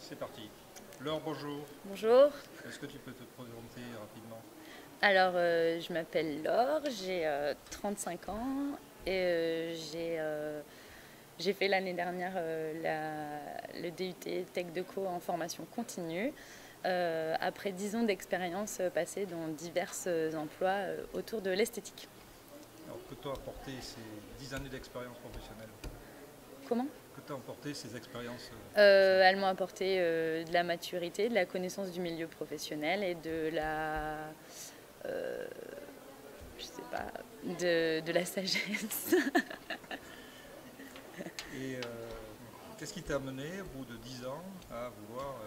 C'est parti. Laure, bonjour. Bonjour, Est-ce que tu peux te présenter rapidement? alors je m'appelle Laure, j'ai 35 ans et j'ai fait l'année dernière le DUT Tech Deco en formation continue, après 10 ans d'expérience passée dans divers emplois autour de l'esthétique. Alors, que t'ont apporté ces 10 années d'expérience professionnelle? Comment? Que t'ont apporté ces expériences professionnelles? Elles m'ont apporté de la maturité, de la connaissance du milieu professionnel et de la, euh, je sais pas, de la sagesse. Et qu'est-ce qui t'a amené, au bout de 10 ans, à vouloir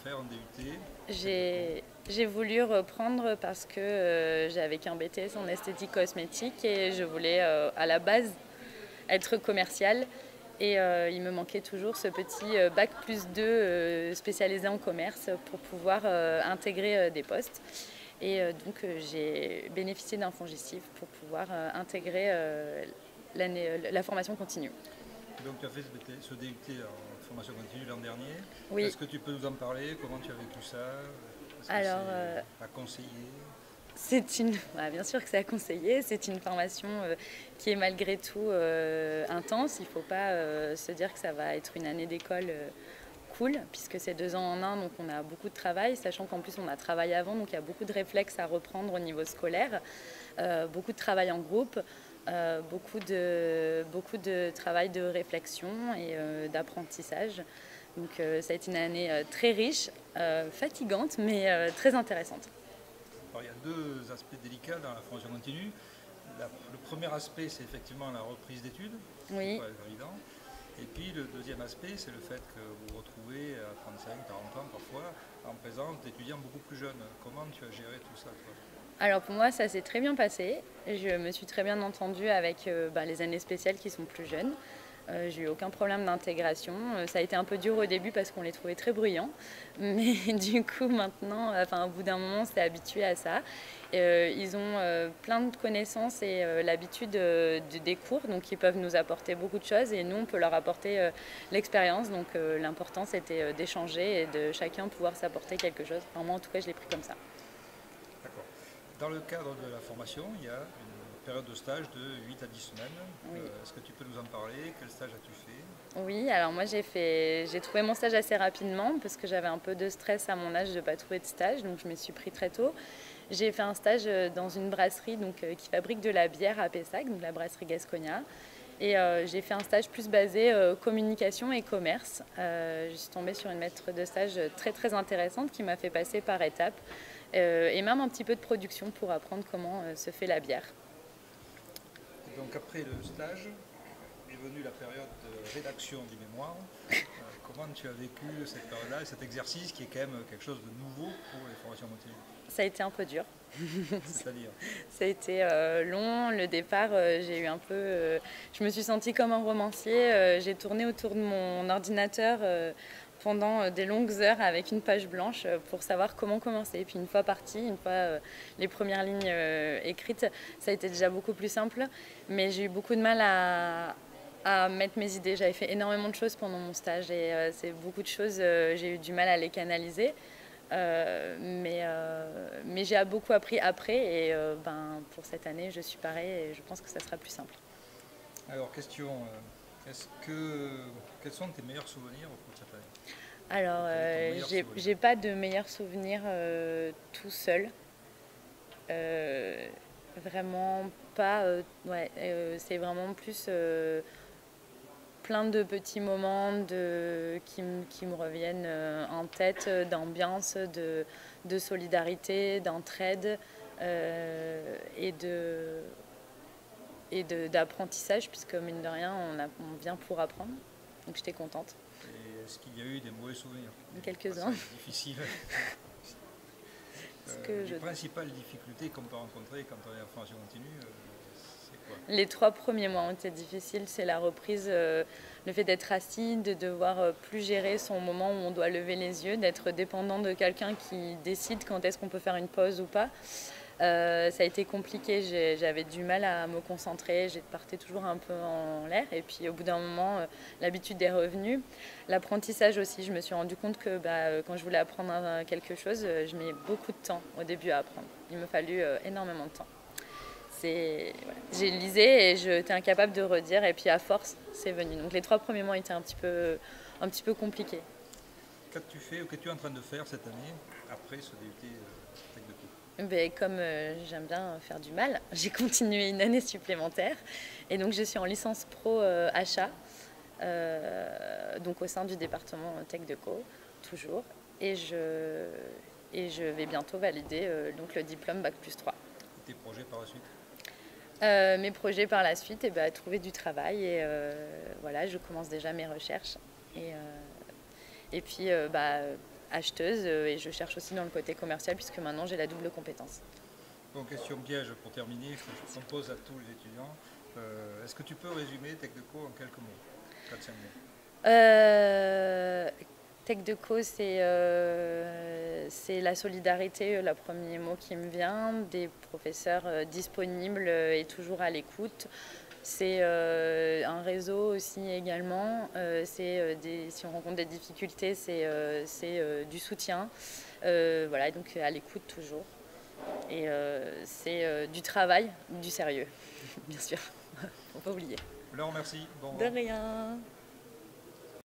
faire un DUT Tech Deco? J'ai voulu reprendre parce que j'avais qu'un BTS en esthétique cosmétique et je voulais à la base être commerciale. Et il me manquait toujours ce petit bac plus 2 spécialisé en commerce pour pouvoir intégrer des postes. Et donc j'ai bénéficié d'un fonds gestif pour pouvoir intégrer la formation continue. Donc tu as fait ce DUT en formation continue l'an dernier. Oui, Est-ce que tu peux nous en parler? Comment tu as vécu ça? Est-ce que alors c'est à conseiller? bien sûr que c'est à conseiller. C'est une formation qui est malgré tout intense. Il ne faut pas se dire que ça va être une année d'école cool, puisque c'est 2 ans en un, donc on a beaucoup de travail, sachant qu'en plus on a travaillé avant, donc il y a beaucoup de réflexes à reprendre au niveau scolaire, beaucoup de travail en groupe, beaucoup de travail de réflexion et d'apprentissage. Donc ça a été une année très riche, fatigante, mais très intéressante. Alors, il y a deux aspects délicats dans la formation continue. Le premier aspect, c'est effectivement la reprise d'études, ce qui n'est Oui. pas évident. Et puis le deuxième aspect, c'est le fait que vous vous retrouvez à 35, 40 ans parfois, en présence d'étudiants beaucoup plus jeunes. Comment tu as géré tout ça, toi? Alors pour moi, ça s'est très bien passé. Je me suis très bien entendue avec les années spéciales qui sont plus jeunes. J'ai eu aucun problème d'intégration. Ça a été un peu dur au début parce qu'on les trouvait très bruyants. Mais du coup, maintenant, au bout d'un moment, on s'est habitué à ça. Ils ont plein de connaissances et l'habitude des cours, donc ils peuvent nous apporter beaucoup de choses et nous, on peut leur apporter l'expérience. Donc l'important, c'était d'échanger et de chacun pouvoir s'apporter quelque chose. Enfin, moi, en tout cas, je l'ai pris comme ça. D'accord. Dans le cadre de la formation, il y a une période de stage de 8 à 10 semaines. Oui. Est-ce que tu peux nous en parler? Quel stage as-tu fait? Oui, alors moi j'ai trouvé mon stage assez rapidement parce que j'avais un peu de stress à mon âge de ne pas trouver de stage, donc je me suis pris très tôt. J'ai fait un stage dans une brasserie qui fabrique de la bière à Pessac, donc la brasserie Gascognat. Et j'ai fait un stage plus basé communication et commerce. Je suis tombée sur une maître de stage très très intéressante qui m'a fait passer par étapes et même un petit peu de production pour apprendre comment se fait la bière. Et donc après le stage, est venue la période de rédaction du mémoire. Comment tu as vécu cette période-là et cet exercice qui est quand même quelque chose de nouveau pour les formations continues? Ça a été un peu dur. C'est-à-dire? Ça a été long. Le départ, j'ai eu un peu. Je me suis sentie comme un romancier. J'ai tourné autour de mon ordinateur pendant des longues heures avec une page blanche pour savoir comment commencer. Et puis une fois partie, une fois les premières lignes écrites, ça a été déjà beaucoup plus simple. Mais j'ai eu beaucoup de mal à mettre mes idées. J'avais fait énormément de choses pendant mon stage et c'est beaucoup de choses, j'ai eu du mal à les canaliser. Mais j'ai beaucoup appris après et pour cette année, je suis pareil et je pense que ça sera plus simple. Alors, question, quels sont tes meilleurs souvenirs au cours de cette année? Alors, Quel est ton meilleur souvenir? j'ai pas de meilleurs souvenirs tout seul. Vraiment pas. Ouais, c'est vraiment plus plein de petits moments qui me reviennent en tête, d'ambiance, de solidarité, d'entraide et d'apprentissage, puisque mine de rien, on vient pour apprendre. Donc j'étais contente. Et est-ce qu'il y a eu des mauvais souvenirs, des Quelques-uns. passages difficiles? Ce que Les je... principales difficultés qu'on peut rencontrer quand on est en formation continue, c'est quoi? Les 3 premiers mois ont été difficiles. C'est la reprise, le fait d'être assis, de devoir plus gérer son moment où on doit lever les yeux, d'être dépendant de quelqu'un qui décide quand est-ce qu'on peut faire une pause ou pas. Ça a été compliqué, j'avais du mal à me concentrer, je partais toujours un peu en l'air. Et puis au bout d'un moment, l'habitude est revenue. L'apprentissage aussi, je me suis rendu compte que quand je voulais apprendre quelque chose, je mets beaucoup de temps au début à apprendre. Il me fallut énormément de temps. Voilà. J'ai lisé et j'étais incapable de redire, et puis à force, c'est venu. Donc les 3 premiers mois étaient un petit peu compliqués. Qu'as-tu fait ou qu'es-tu en train de faire cette année après ce DUT Tech de Co? Comme j'aime bien faire du mal, j'ai continué une année supplémentaire et donc je suis en licence pro achat, donc au sein du département Tech de Co, toujours, et je vais bientôt valider donc le diplôme Bac+3. Et tes projets par la suite? Mes projets par la suite, trouver du travail, et voilà, je commence déjà mes recherches, et puis acheteuse, et je cherche aussi dans le côté commercial puisque maintenant j'ai la double compétence. Bon, question piège pour terminer, je pose à tous les étudiants. Est-ce que tu peux résumer Tech de Co en quelques mots, 4-5 mots? Tech de Co, c'est la solidarité, le premier mot qui me vient, des professeurs disponibles et toujours à l'écoute. C'est un réseau aussi également, si on rencontre des difficultés, c'est du soutien, voilà, donc à l'écoute toujours. Et c'est du travail, du sérieux, bien sûr, faut pas oublier. Je vous remercie. Bon de rien.